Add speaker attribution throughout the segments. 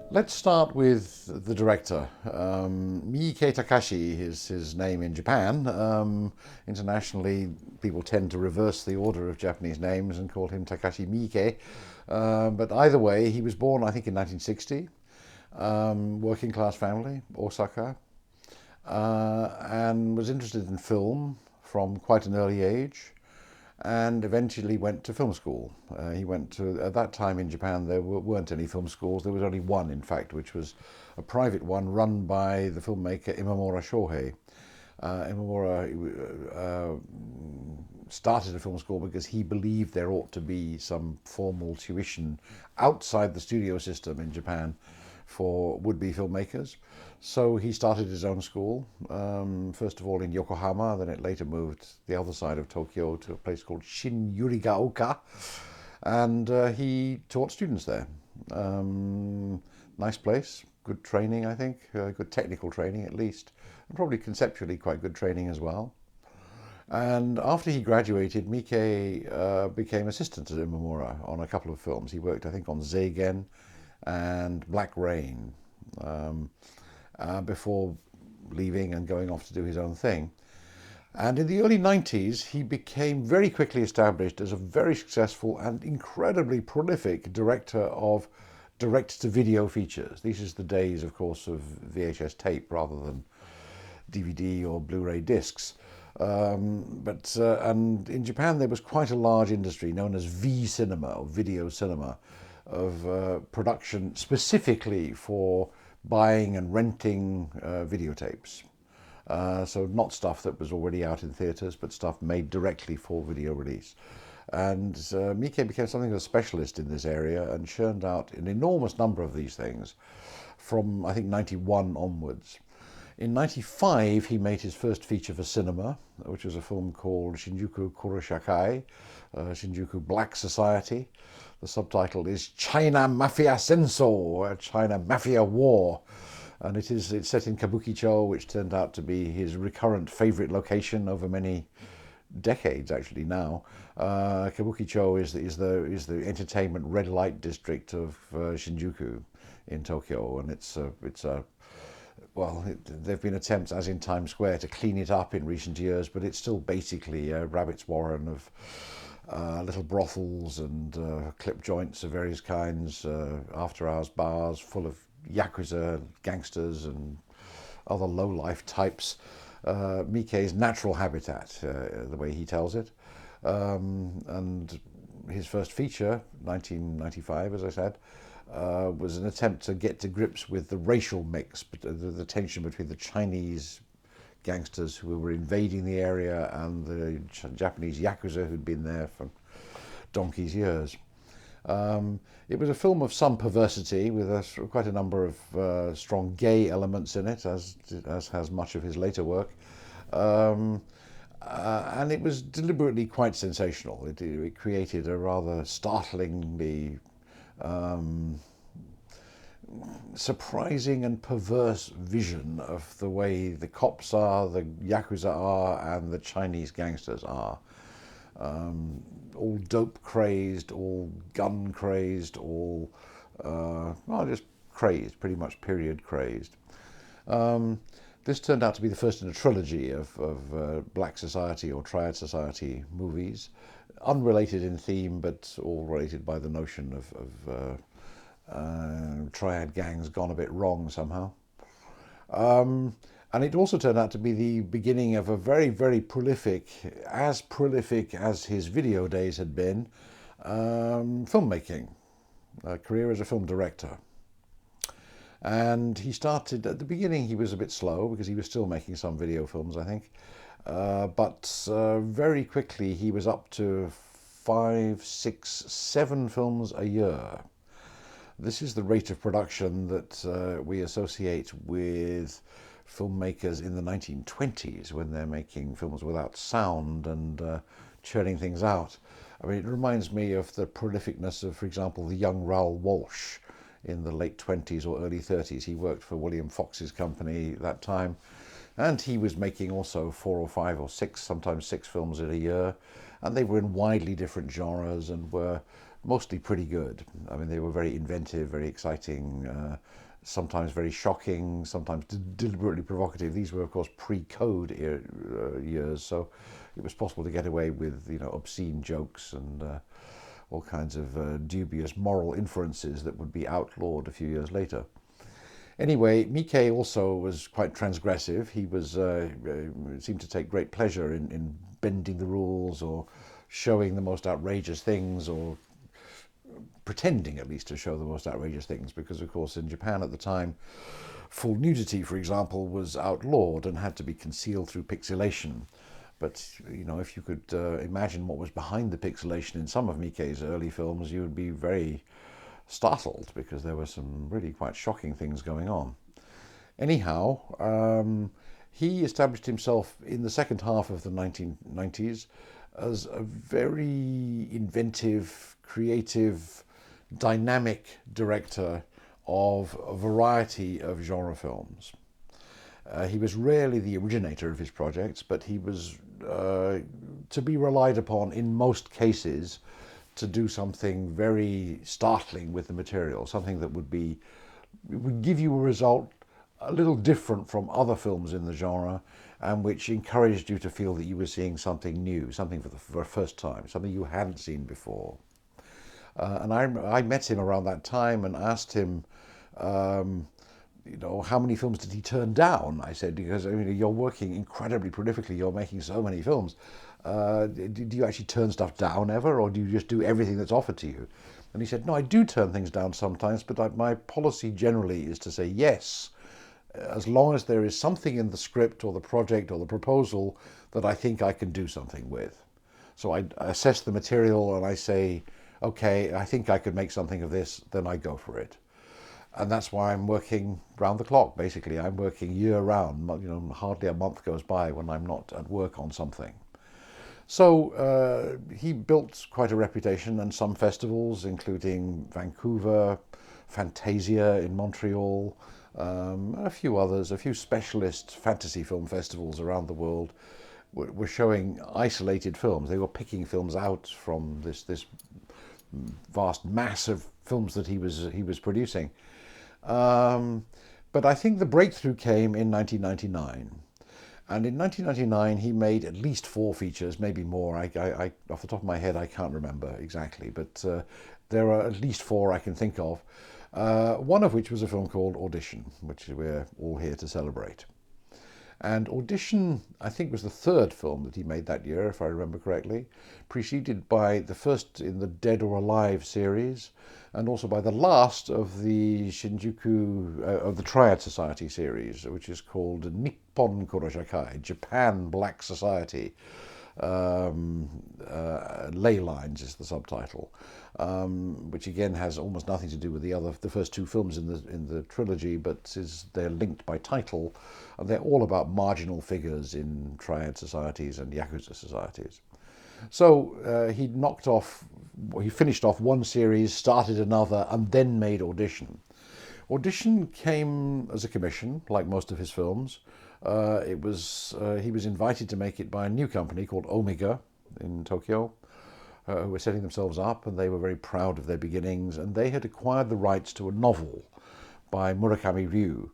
Speaker 1: Let's start with the director. Miike Takashi is his name in Japan. Internationally, people tend to reverse the order of Japanese names and call him Takashi Miike. But either way, he was born, I think, in 1960. Working class family, Osaka, and was interested in film from quite an early age, and eventually went to film school. He went to, at that time in Japan, there weren't any film schools. There was only one, in fact, which was a private one run by the filmmaker Imamura Shohei. Imamura started a film school because he believed there ought to be some formal tuition outside the studio system in Japan for would-be filmmakers. So he started his own school, first of all in Yokohama, then it later moved the other side of Tokyo to a place called Shin-Yurigaoka, and he taught students there. Nice place, good training, I think, good technical training at least, and probably conceptually quite good training as well. And after he graduated, Miike became assistant to Imamura on a couple of films. He worked, I think, on Zeigen and Black Rain before leaving and going off to do his own thing. And in the early 90s, he became very quickly established as a very successful and incredibly prolific director of direct-to-video features. These are the days, of course, of VHS tape rather than DVD or Blu-ray discs. And in Japan there was quite a large industry known as V-cinema, or video cinema, of production specifically for buying and renting videotapes. So not stuff that was already out in theatres, but stuff made directly for video release. And Miike became something of a specialist in this area and churned out an enormous number of these things from, I think, 91 onwards. In 95, he made his first feature for cinema, which was a film called Shinjuku Kuroshakai, Shinjuku Black Society. The subtitle is China Mafia Senso, China Mafia War. And it's set in Kabukicho, which turned out to be his recurrent favourite location over many decades, actually, now. Kabukicho is the entertainment red light district of Shinjuku in Tokyo, and there have been attempts, as in Times Square, to clean it up in recent years, but it's still basically a rabbit's warren of little brothels and clip joints of various kinds, after-hours bars full of Yakuza gangsters and other low-life types. Miike's natural habitat, the way he tells it. And his first feature, 1995, as I said, was an attempt to get to grips with the racial mix, the tension between the Chinese gangsters who were invading the area and the Japanese Yakuza who'd been there for donkey's years. It was a film of some perversity with quite a number of strong gay elements in it, as has much of his later work. And it was deliberately quite sensational. It created a rather startlingly surprising and perverse vision of the way the cops are, the Yakuza are, and the Chinese gangsters are. All dope crazed, all gun crazed, all just crazed, pretty much period crazed. This turned out to be the first in a trilogy of Black Society or Triad Society movies, unrelated in theme, but all related by the notion of triad gangs gone a bit wrong somehow. And it also turned out to be the beginning of a very, very prolific as his video days had been, filmmaking, a career as a film director. And he started, at the beginning he was a bit slow because he was still making some video films, I think. But very quickly he was up to 5, 6, 7 films a year. This is the rate of production that we associate with filmmakers in the 1920s when they're making films without sound and churning things out. I mean, it reminds me of the prolificness of, for example, the young Raoul Walsh in the late 20s or early 30s. He worked for William Fox's company at that time, and he was making also 4 or 5 or 6, sometimes 6 films in a year, and they were in widely different genres and were mostly pretty good. I mean, they were very inventive, very exciting, sometimes very shocking, sometimes deliberately provocative. These were, of course, pre-code years, so it was possible to get away with, obscene jokes and all kinds of dubious moral inferences that would be outlawed a few years later. Anyway, Miike also was quite transgressive. He was seemed to take great pleasure in bending the rules or showing the most outrageous things, or pretending at least to show the most outrageous things, because of course in Japan at the time full nudity, for example, was outlawed and had to be concealed through pixelation. But if you could imagine what was behind the pixelation in some of Miike's early films, you would be very startled, because there were some really quite shocking things going on. Anyhow, he established himself in the second half of the 1990s as a very inventive, creative, dynamic director of a variety of genre films. He was rarely the originator of his projects, but he was to be relied upon in most cases to do something very startling with the material, something that would give you a result a little different from other films in the genre, and which encouraged you to feel that you were seeing something new, something for the first time, something you hadn't seen before. And I met him around that time and asked him, how many films did he turn down? I said, because you're working incredibly prolifically, you're making so many films. Do you actually turn stuff down ever, or do you just do everything that's offered to you? And he said, no, I do turn things down sometimes, but my policy generally is to say yes, as long as there is something in the script or the project or the proposal that I think I can do something with. So I assess the material and I say, okay, I think I could make something of this, then I go for it. And that's why I'm working round the clock, basically. I'm working year round. Hardly a month goes by when I'm not at work on something. So he built quite a reputation and some festivals, including Vancouver, Fantasia in Montreal, a few others, a few specialist fantasy film festivals around the world were showing isolated films. They were picking films out from this vast mass of films that he was producing. But I think the breakthrough came in 1999. And in 1999, he made at least 4 features, maybe more. I off the top of my head, I can't remember exactly, but there are at least 4 I can think of. One of which was a film called Audition, which we're all here to celebrate. And Audition, I think, was the 3rd film that he made that year, if I remember correctly, preceded by the first in the Dead or Alive series, and also by the last of the Shinjuku, of the Triad Society series, which is called Nippon Kuroshakai, Japan Black Society. Ley Lines is the subtitle, which again has almost nothing to do with the first 2 films in the trilogy, but they're linked by title, and they're all about marginal figures in triad societies and yakuza societies. So he finished off one series, started another, and then made Audition. Audition came as a commission, like most of his films. He was invited to make it by a new company called Omega in Tokyo, who were setting themselves up, and they were very proud of their beginnings, and they had acquired the rights to a novel by Murakami Ryu.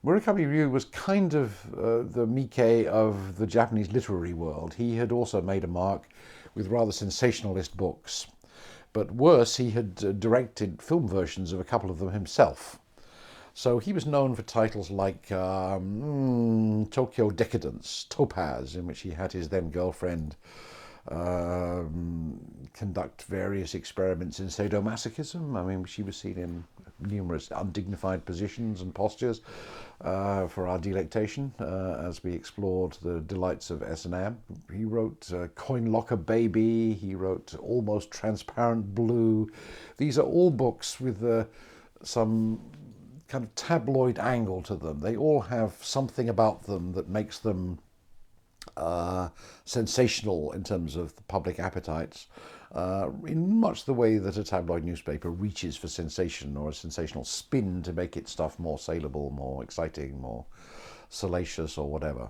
Speaker 1: Murakami Ryu was kind of the Miike of the Japanese literary world. He had also made a mark with rather sensationalist books, but worse, he had directed film versions of a couple of them himself. So he was known for titles like Tokyo Decadence, Topaz, in which he had his then girlfriend conduct various experiments in sadomasochism. I mean, she was seen in numerous undignified positions and postures for our delectation as we explored the delights of S&M. He wrote Coin Locker Baby, he wrote Almost Transparent Blue. These are all books with some kind of tabloid angle to them. They all have something about them that makes them sensational in terms of the public appetites, in much the way that a tabloid newspaper reaches for sensation or a sensational spin to make its stuff more saleable, more exciting, more salacious or whatever.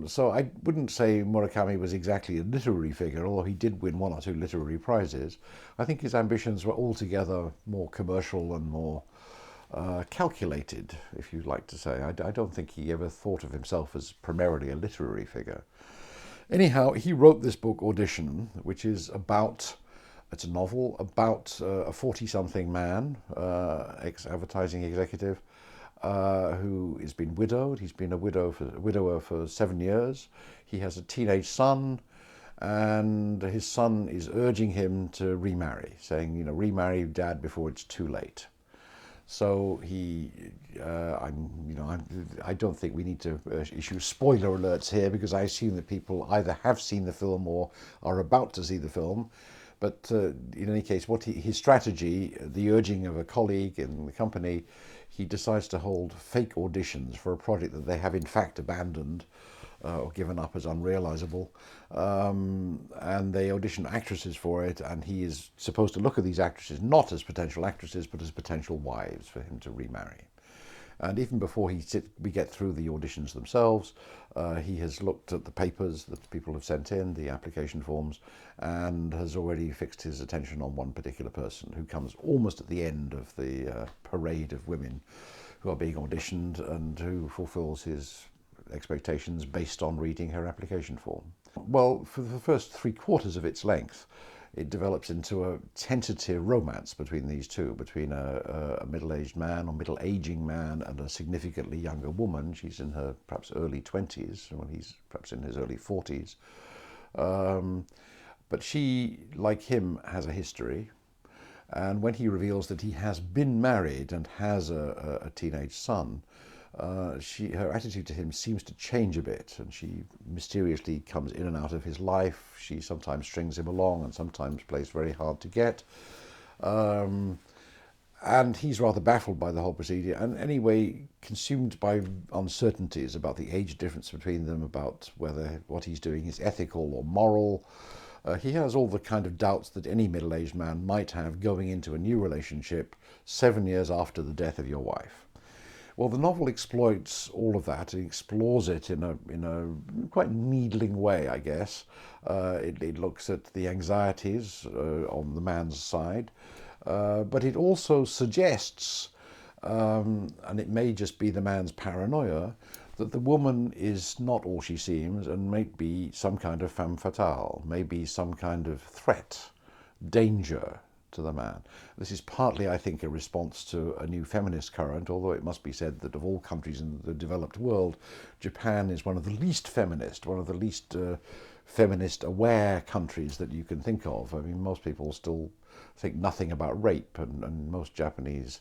Speaker 1: So I wouldn't say Murakami was exactly a literary figure, although he did win one or two literary prizes. I think his ambitions were altogether more commercial and more calculated, if you'd like to say. I don't think he ever thought of himself as primarily a literary figure. Anyhow, he wrote this book, Audition, which is about, it's a novel about a 40-something man, ex-advertising executive, who has been widowed. He's been a widower for 7 years. He has a teenage son, and his son is urging him to remarry, saying, you know, remarry Dad before it's too late. So I don't think we need to issue spoiler alerts here, because I assume that people either have seen the film or are about to see the film. But in any case, his strategy, the urging of a colleague in the company, he decides to hold fake auditions for a project that they have in fact abandoned or given up as unrealizable. And they audition actresses for it, and he is supposed to look at these actresses not as potential actresses, but as potential wives for him to remarry. And even before we get through the auditions themselves, he has looked at the papers that people have sent in, the application forms, and has already fixed his attention on one particular person who comes almost at the end of the parade of women who are being auditioned, and who fulfills his expectations based on reading her application form. Well, for the first 3/4 of its length, it develops into a tentative romance between these two, between a middle-aged man or middle-aging man and a significantly younger woman. She's in her perhaps early 20s, when he's perhaps in his early 40s. But she, like him, has a history. And when he reveals that he has been married and has a teenage son, her attitude to him seems to change a bit, and she mysteriously comes in and out of his life. She sometimes strings him along and sometimes plays very hard to get. And he's rather baffled by the whole procedure, and anyway consumed by uncertainties about the age difference between them, about whether what he's doing is ethical or moral. He has all the kind of doubts that any middle-aged man might have going into a new relationship 7 years after the death of your wife. Well, the novel exploits all of that. It explores it in a quite needling way, I guess. It looks at the anxieties on the man's side, but it also suggests, and it may just be the man's paranoia, that the woman is not all she seems, and may be some kind of femme fatale, maybe some kind of threat, danger to the man. This is partly, I think, a response to a new feminist current, although it must be said that of all countries in the developed world, Japan is one of the least feminist, one of the least feminist-aware countries that you can think of. I mean, most people still think nothing about rape, and most Japanese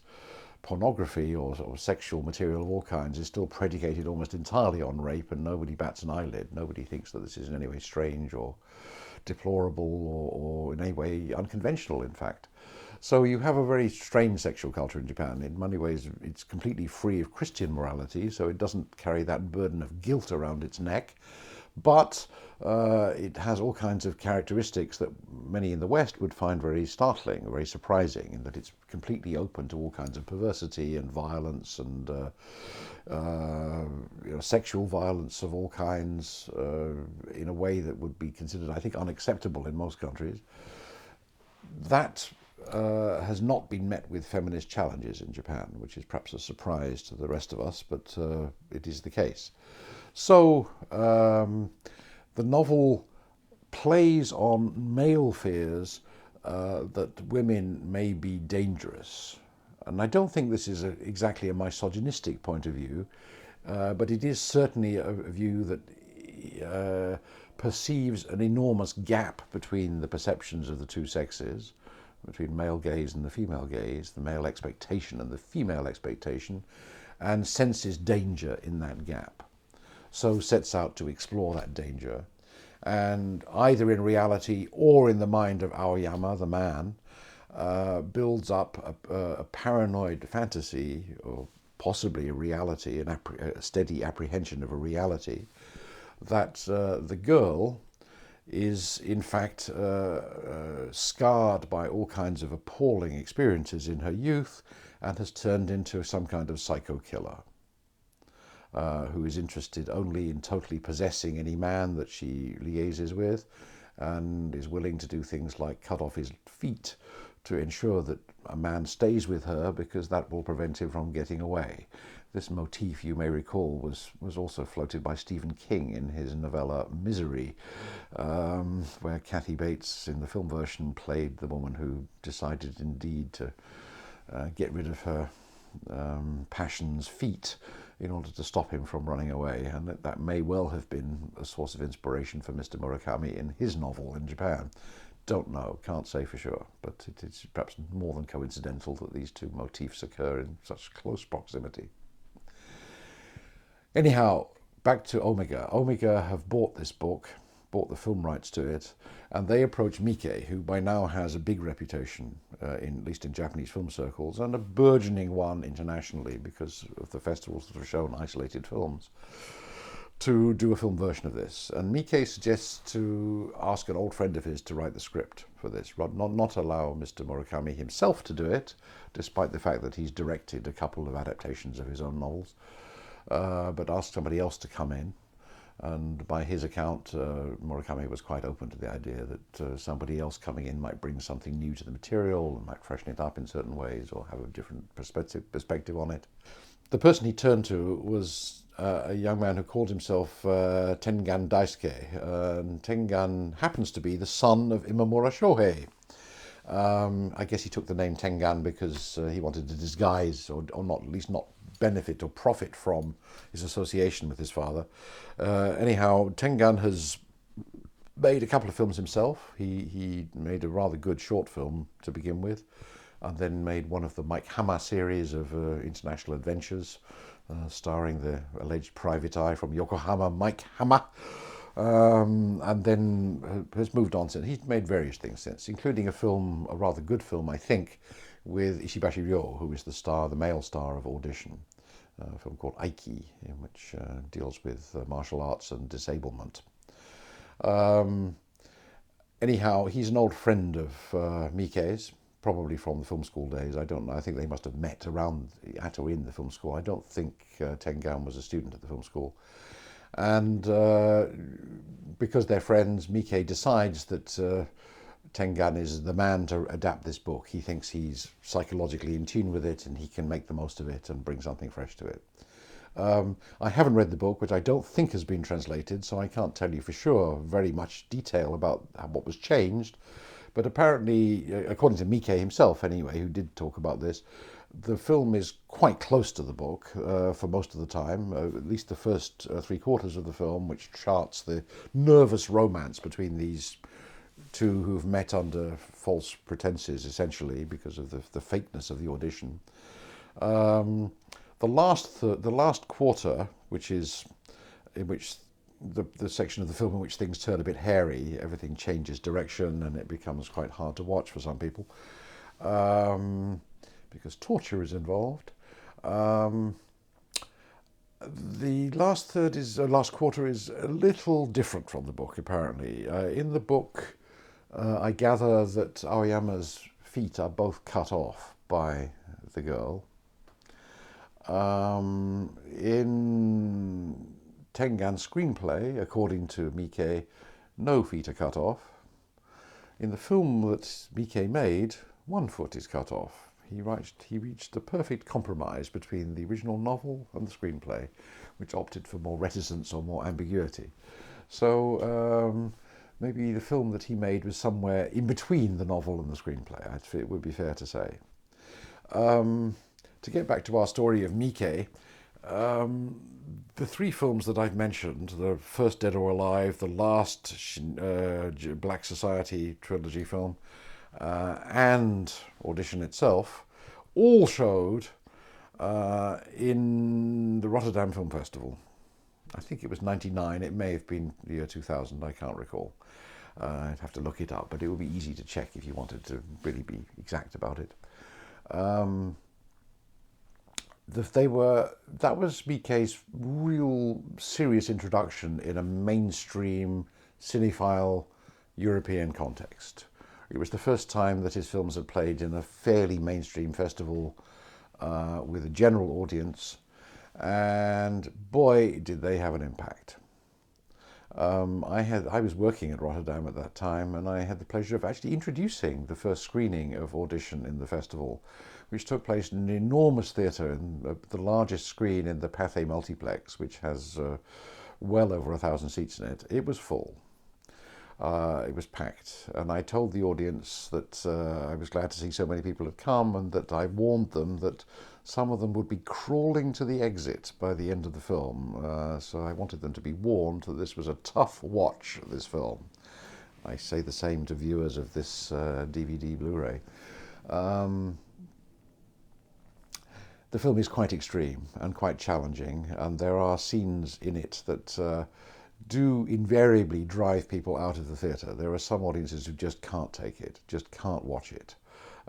Speaker 1: pornography or sexual material of all kinds is still predicated almost entirely on rape, and nobody bats an eyelid. Nobody thinks that this is in any way strange or deplorable or in any way unconventional, in fact. So you have a very strange sexual culture in Japan. In many ways, it's completely free of Christian morality, so it doesn't carry that burden of guilt around its neck. But it has all kinds of characteristics that many in the West would find very startling, very surprising, in that it's completely open to all kinds of perversity and violence and sexual violence of all kinds in a way that would be considered, I think, unacceptable in most countries. That has not been met with feminist challenges in Japan, which is perhaps a surprise to the rest of us, but it is the case. So the novel plays on male fears that women may be dangerous. And I don't think this is exactly a misogynistic point of view, but it is certainly a view that perceives an enormous gap between the perceptions of the two sexes, between male gaze and the female gaze, the male expectation and the female expectation, and senses danger in that gap. So sets out to explore that danger, and either in reality or in the mind of Aoyama, the man, builds up a paranoid fantasy, or possibly a reality, a steady apprehension of a reality, that the girl is in fact scarred by all kinds of appalling experiences in her youth and has turned into some kind of psycho killer who is interested only in totally possessing any man that she liaises with, and is willing to do things like cut off his feet to ensure that a man stays with her because that will prevent him from getting away. This motif, you may recall, was also floated by Stephen King in his novella Misery, where Kathy Bates in the film version played the woman who decided indeed to get rid of her passion's feet in order to stop him from running away, and that may well have been a source of inspiration for Mr. Murakami in his novel in Japan. Don't know, can't say for sure, but it is perhaps more than coincidental that these two motifs occur in such close proximity. Anyhow, back to Omega. Omega have bought this book, bought the film rights to it, and they approach Miike, who by now has a big reputation, at least in Japanese film circles, and a burgeoning one internationally because of the festivals that have shown isolated films, to do a film version of this. And Miike suggests to ask an old friend of his to write the script for this, not allow Mr. Murakami himself to do it, despite the fact that he's directed a couple of adaptations of his own novels, but ask somebody else to come in. And by his account, Murakami was quite open to the idea that somebody else coming in might bring something new to the material and might freshen it up in certain ways or have a different perspective on it. The person he turned to was a young man who called himself Tengan Daisuke. And Tengan happens to be the son of Imamura Shohei. I guess he took the name Tengan because he wanted to disguise, or not, at least not benefit or profit from his association with his father. Anyhow, Tengan has made a couple of films himself. He made a rather good short film to begin with, and then made one of the Mike Hammer series of international adventures, starring the alleged private eye from Yokohama, Mike Hammer. And then has moved on since. He's made various things since, including a rather good film, I think, with Ishibashi Ryo, who is the male star of Audition, a film called Aiki, in which deals with martial arts and disablement. Anyhow, he's an old friend of Miike's, probably from the film school days. I don't know. I think they must have met around at or in the film school. I don't think Tengan was a student at the film school. And because they're friends, Miike decides that Tengan is the man to adapt this book. He thinks he's psychologically in tune with it and he can make the most of it and bring something fresh to it. I haven't read the book, which I don't think has been translated, so I can't tell you for sure very much detail about what was changed. But apparently, according to Miike himself anyway, who did talk about this, the film is quite close to the book for most of the time, at least the first 3/4 of the film, which charts the nervous romance between these two who've met under false pretenses, essentially, because of the fakeness of the audition. The last quarter, which is in which the section of the film in which things turn a bit hairy, everything changes direction and it becomes quite hard to watch for some people, because torture is involved. The last quarter is a little different from the book, apparently. In the book, I gather that Aoyama's feet are both cut off by the girl. In Tengan's screenplay, according to Miike, no feet are cut off. In the film that Miike made, one foot is cut off. He reached the perfect compromise between the original novel and the screenplay, which opted for more reticence or more ambiguity. So maybe the film that he made was somewhere in between the novel and the screenplay, it would be fair to say. To get back to our story of Miike, the three films that I've mentioned, the first Dead or Alive, the last Black Society trilogy film, and Audition itself, all showed in the Rotterdam Film Festival. I think it was 1999, it may have been the year 2000, I can't recall. I'd have to look it up, but it would be easy to check if you wanted to really be exact about it. That was Miike's real serious introduction in a mainstream cinephile European context. It was the first time that his films had played in a fairly mainstream festival with a general audience, and boy, did they have an impact. I was working at Rotterdam at that time, and I had the pleasure of actually introducing the first screening of Audition in the festival, which took place in an enormous theatre, in the largest screen in the Pathé Multiplex, which has well over 1,000 seats in it. It was full. It was packed, and I told the audience that I was glad to see so many people had come, and that I warned them that some of them would be crawling to the exit by the end of the film. So I wanted them to be warned that this was a tough watch, this film. I say the same to viewers of this DVD Blu-ray. The film is quite extreme and quite challenging, and there are scenes in it that do invariably drive people out of the theatre. There are some audiences who just can't take it, just can't watch it.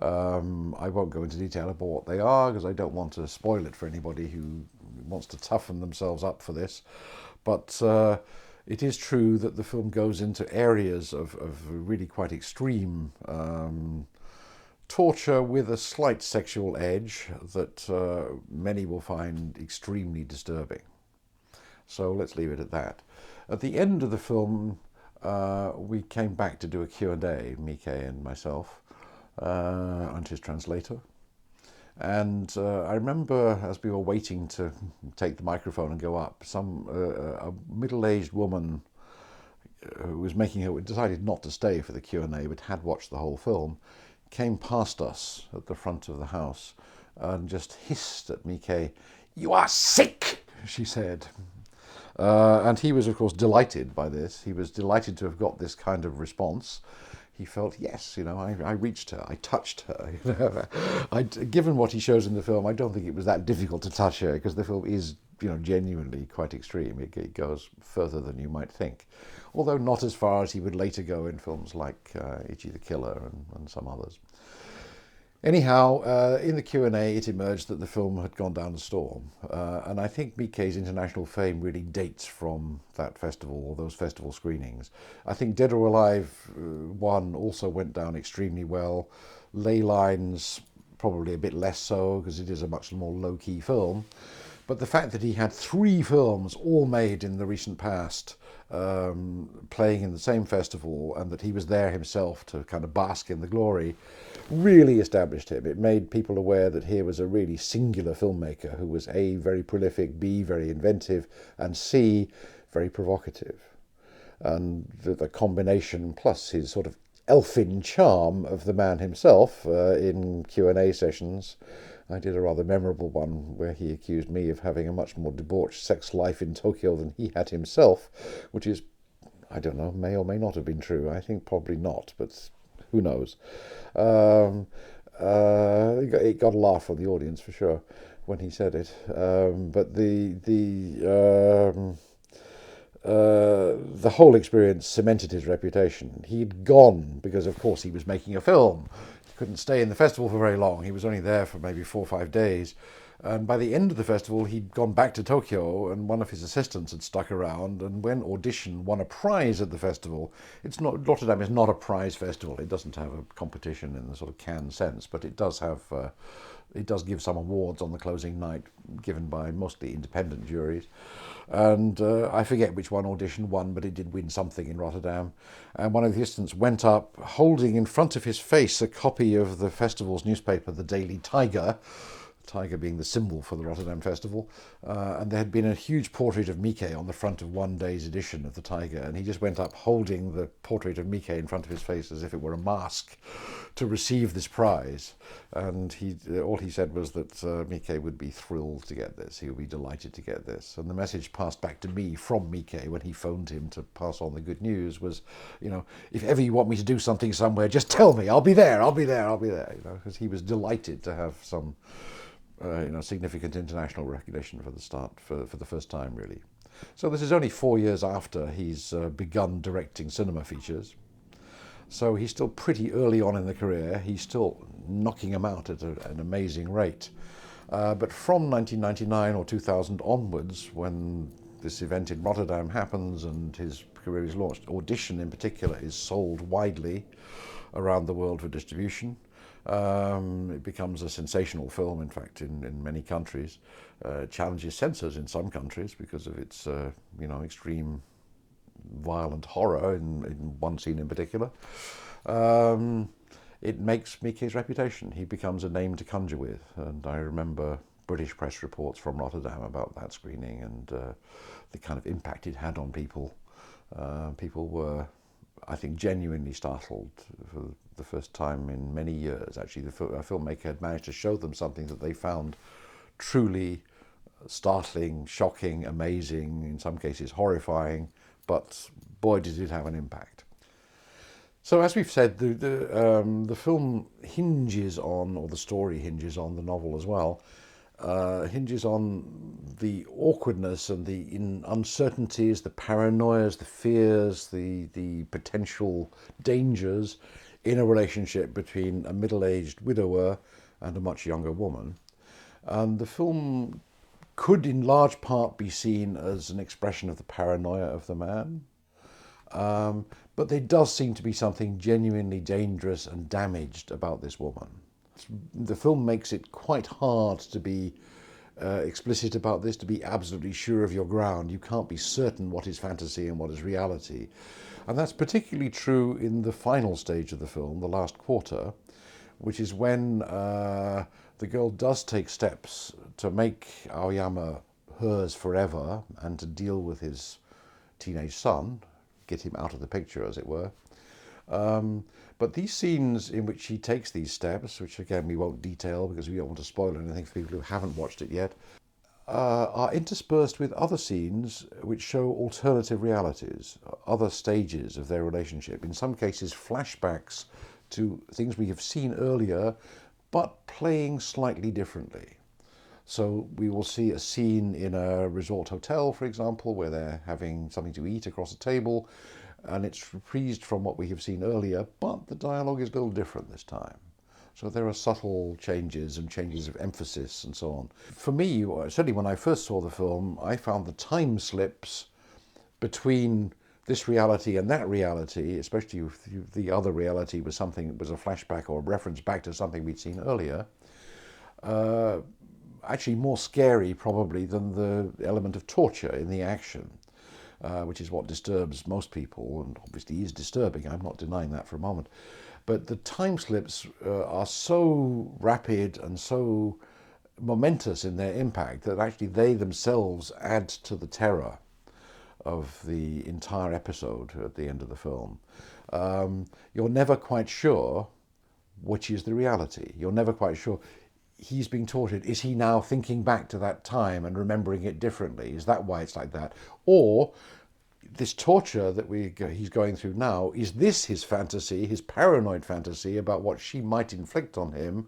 Speaker 1: I won't go into detail about what they are because I don't want to spoil it for anybody who wants to toughen themselves up for this. But it is true that the film goes into areas of really quite extreme torture with a slight sexual edge that many will find extremely disturbing. So let's leave it at that. At the end of the film, we came back to do a Q&A, Mike and myself, and his translator. And I remember as we were waiting to take the microphone and go up, a middle-aged woman who was decided not to stay for the Q&A, but had watched the whole film, came past us at the front of the house and just hissed at Mike. "You are sick," she said. And he was, of course, delighted by this. He was delighted to have got this kind of response. He felt, yes, I reached her, I touched her. Given what he shows in the film, I don't think it was that difficult to touch her, because the film is, genuinely quite extreme. It goes further than you might think, although not as far as he would later go in films like Itchy the Killer and some others. Anyhow, in the Q&A, it emerged that the film had gone down the storm. And I think Mike's international fame really dates from that festival, or those festival screenings. I think Dead or Alive 1 also went down extremely well. Ley Lines, probably a bit less so, because it is a much more low-key film. But the fact that he had 3 films, all made in the recent past, playing in the same festival, and that he was there himself to kind of bask in the glory, really established him. It made people aware that here was a really singular filmmaker who was A, very prolific, B, very inventive, and C, very provocative. And the combination, plus his sort of elfin charm of the man himself in Q&A sessions. I did a rather memorable one where he accused me of having a much more debauched sex life in Tokyo than he had himself, which is, I don't know, may or may not have been true. I think probably not, but who knows. It got a laugh from the audience for sure when he said it. But the whole experience cemented his reputation. He'd gone because, of course, he was making a film. He couldn't stay in the festival for very long. He was only there for maybe 4 or 5 days. And by the end of the festival, he'd gone back to Tokyo, and one of his assistants had stuck around. And when Audition won a prize at the festival, Rotterdam is not a prize festival. It doesn't have a competition in the sort of Cannes sense, but it does have. It does give some awards on the closing night, given by mostly independent juries. And I forget which one Audition won, but it did win something in Rotterdam. And one of the assistants went up, holding in front of his face a copy of the festival's newspaper, the Daily Tiger, tiger being the symbol for the Rotterdam Festival, and there had been a huge portrait of Mike on the front of one day's edition of the Tiger, and he just went up holding the portrait of Mike in front of his face as if it were a mask to receive this prize. And all he said was that Mike would be thrilled to get this, he would be delighted to get this. And the message passed back to me from Mike when he phoned him to pass on the good news was, if ever you want me to do something somewhere, just tell me, I'll be there, because he was delighted to have some significant international recognition for the first time, really. So this is only 4 years after he's begun directing cinema features. So he's still pretty early on in the career. He's still knocking them out at an amazing rate. But from 1999 or 2000 onwards, when this event in Rotterdam happens and his career is launched. Audition in particular is sold widely around the world for distribution. It becomes a sensational film, in fact, in many countries. Challenges censors in some countries because of its extreme violent horror in one scene in particular. It makes Miike's reputation. He becomes a name to conjure with, and I remember British press reports from Rotterdam about that screening and the kind of impact it had on people. People were, I think, genuinely startled for the first time in many years. Actually, a filmmaker had managed to show them something that they found truly startling, shocking, amazing, in some cases horrifying, but boy did it have an impact. So as we've said, the film hinges on, or the story hinges on the novel as well, hinges on the awkwardness and the uncertainties, the paranoias, the fears, the potential dangers in a relationship between a middle-aged widower and a much younger woman. And the film could in large part be seen as an expression of the paranoia of the man. But there does seem to be something genuinely dangerous and damaged about this woman. The film makes it quite hard to be explicit about this, to be absolutely sure of your ground. You can't be certain what is fantasy and what is reality. And that's particularly true in the final stage of the film, the last quarter, which is when the girl does take steps to make Aoyama hers forever and to deal with his teenage son, get him out of the picture, as it were. But these scenes in which she takes these steps, which again we won't detail because we don't want to spoil anything for people who haven't watched it yet, are interspersed with other scenes which show alternative realities, other stages of their relationship. In some cases, flashbacks to things we have seen earlier, but playing slightly differently. So we will see a scene in a resort hotel, for example, where they're having something to eat across a table, and it's reprised from what we have seen earlier, but the dialogue is a little different this time. So there are subtle changes and changes of emphasis and so on. For me, certainly when I first saw the film, I found the time slips between this reality and that reality, especially if the other reality was something that was a flashback or a reference back to something we'd seen earlier, actually more scary probably than the element of torture in the action, which is what disturbs most people, and obviously is disturbing. I'm not denying that for a moment. But the time slips are so rapid and so momentous in their impact that actually they themselves add to the terror of the entire episode at the end of the film. You're never quite sure which is the reality. You're never quite sure. He's being tortured. Is he now thinking back to that time and remembering it differently? Is that why it's like that? Or this torture that he's going through now, is this his fantasy, his paranoid fantasy about what she might inflict on him,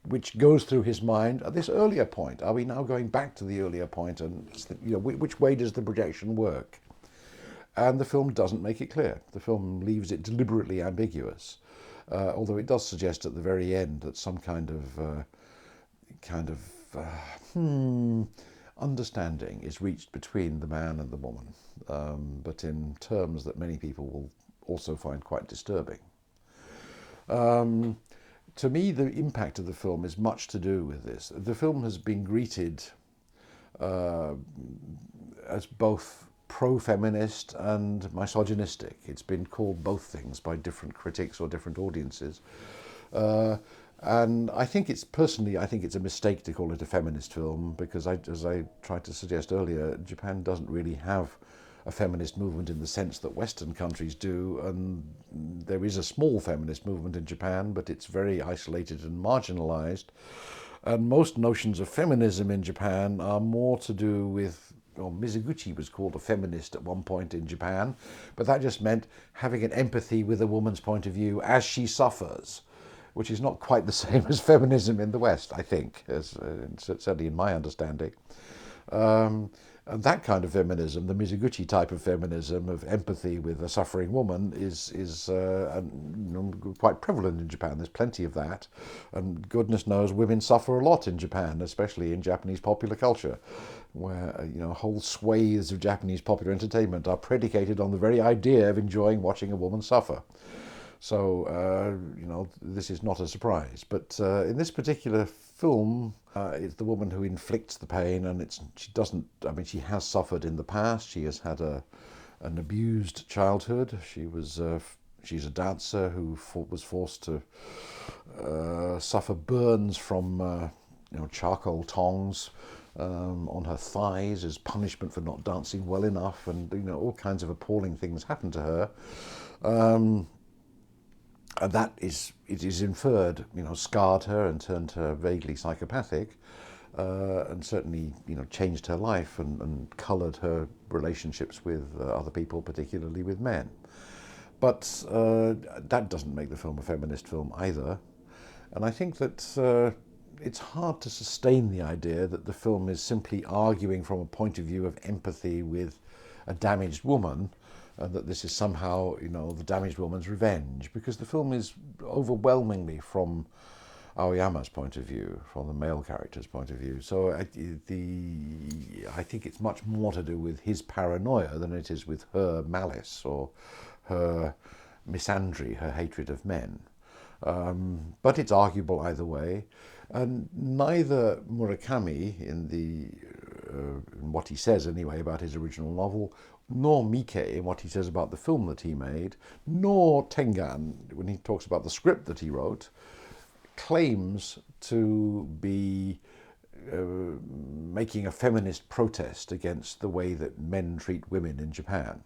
Speaker 1: which goes through his mind at this earlier point? Are we now going back to the earlier point, and which way does the projection work? And the film doesn't make it clear. The film leaves it deliberately ambiguous, although it does suggest at the very end that some kind of understanding is reached between the man and the woman, but in terms that many people will also find quite disturbing. To me, the impact of the film is much to do with this. The film has been greeted as both pro-feminist and misogynistic. It's been called both things by different critics or different audiences. And I think it's a mistake to call it a feminist film because, as I tried to suggest earlier, Japan doesn't really have a feminist movement in the sense that Western countries do, and there is a small feminist movement in Japan, but it's very isolated and marginalized. And most notions of feminism in Japan are more to do with, Mizoguchi was called a feminist at one point in Japan, but that just meant having an empathy with a woman's point of view as she suffers, which is not quite the same as feminism in the West, I think, certainly in my understanding. And that kind of feminism, the Mizoguchi type of feminism of empathy with a suffering woman, is quite prevalent in Japan. There's plenty of that, and goodness knows women suffer a lot in Japan, especially in Japanese popular culture, where whole swathes of Japanese popular entertainment are predicated on the very idea of enjoying watching a woman suffer. So, this is not a surprise. But in this particular film, it's the woman who inflicts the pain, and she doesn't. I mean, she has suffered in the past. She has had an abused childhood. She's a dancer who was forced to suffer burns from charcoal tongs on her thighs as punishment for not dancing well enough, and all kinds of appalling things happen to her. And it is inferred, scarred her and turned her vaguely psychopathic, and certainly, changed her life and coloured her relationships with other people, particularly with men. But that doesn't make the film a feminist film either. And I think that it's hard to sustain the idea that the film is simply arguing from a point of view of empathy with a damaged woman, and that this is somehow, the damaged woman's revenge, because the film is overwhelmingly from Aoyama's point of view, from the male character's point of view. So I think it's much more to do with his paranoia than it is with her malice or her misandry, her hatred of men. But it's arguable either way, and neither Murakami in what he says anyway about his original novel, nor Miike in what he says about the film that he made, nor Tengan when he talks about the script that he wrote, claims to be making a feminist protest against the way that men treat women in Japan.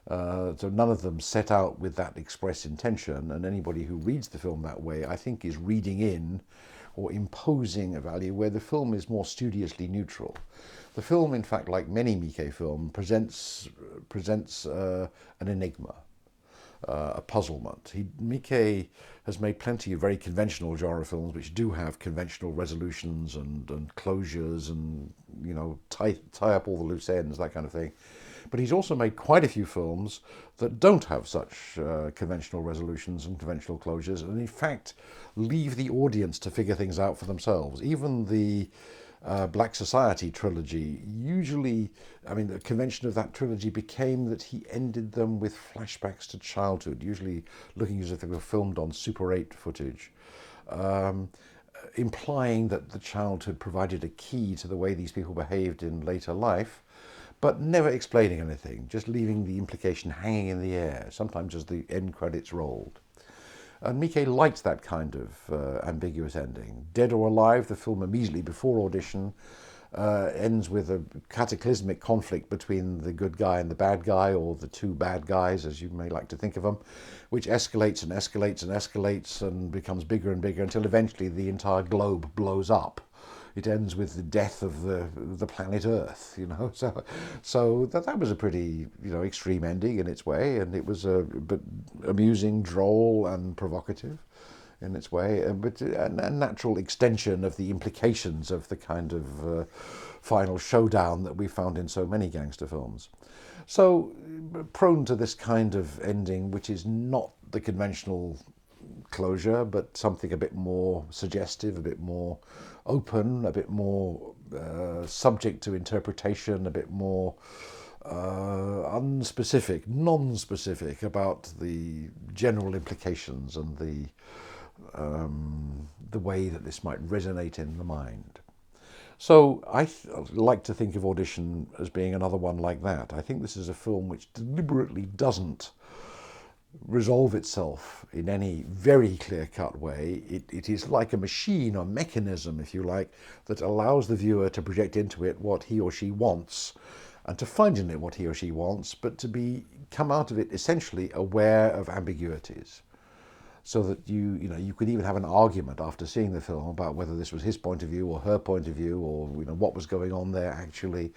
Speaker 1: So none of them set out with that express intention, and anybody who reads the film that way, I think, is reading in or imposing a value where the film is more studiously neutral. The film, in fact, like many Miike films, presents an enigma, a puzzlement. Miike has made plenty of very conventional genre films which do have conventional resolutions and closures and tie up all the loose ends, that kind of thing. But he's also made quite a few films that don't have such conventional resolutions and conventional closures, and in fact leave the audience to figure things out for themselves. Even the Black Society trilogy, usually, the convention of that trilogy became that he ended them with flashbacks to childhood, usually looking as if they were filmed on Super 8 footage, implying that the childhood provided a key to the way these people behaved in later life, but never explaining anything, just leaving the implication hanging in the air, sometimes as the end credits rolled. And Miike liked that kind of ambiguous ending. Dead or Alive, the film immediately before Audition, ends with a cataclysmic conflict between the good guy and the bad guy, or the two bad guys, as you may like to think of them, which escalates and escalates and escalates and becomes bigger and bigger until eventually the entire globe blows up. It ends with the death of the planet Earth, So that was a pretty, extreme ending in its way, and it was but amusing, droll, and provocative in its way, but a natural extension of the implications of the kind of final showdown that we found in so many gangster films. So prone to this kind of ending, which is not the conventional closure, but something a bit more suggestive, a bit more open, a bit more subject to interpretation, a bit more unspecific, non-specific about the general implications and the way that this might resonate in the mind. So I like to think of Audition as being another one like that. I think this is a film which deliberately doesn't resolve itself in any very clear-cut way. It is like a machine or mechanism, if you like, that allows the viewer to project into it what he or she wants and to find in it what he or she wants, but to come out of it essentially aware of ambiguities. So that you could even have an argument after seeing the film about whether this was his point of view or her point of view, or what was going on there actually.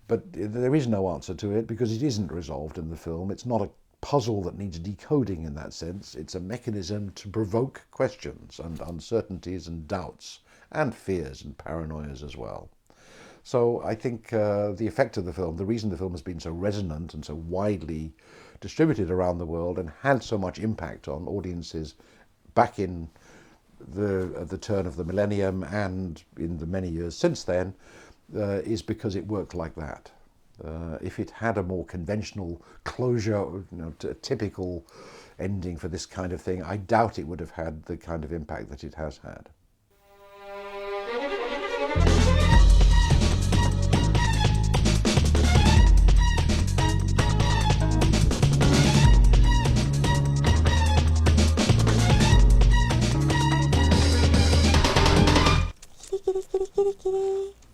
Speaker 1: But there is no answer to it because it isn't resolved in the film. It's not a puzzle that needs decoding in that sense. It's a mechanism to provoke questions and uncertainties and doubts and fears and paranoias as well. So I think the effect of the film, the reason the film has been so resonant and so widely distributed around the world and had so much impact on audiences back in the turn of the millennium and in the many years since then, is because it worked like that. If it had a more conventional closure, a typical ending for this kind of thing, I doubt it would have had the kind of impact that it has had.
Speaker 2: Kitty, kitty, kitty, kitty.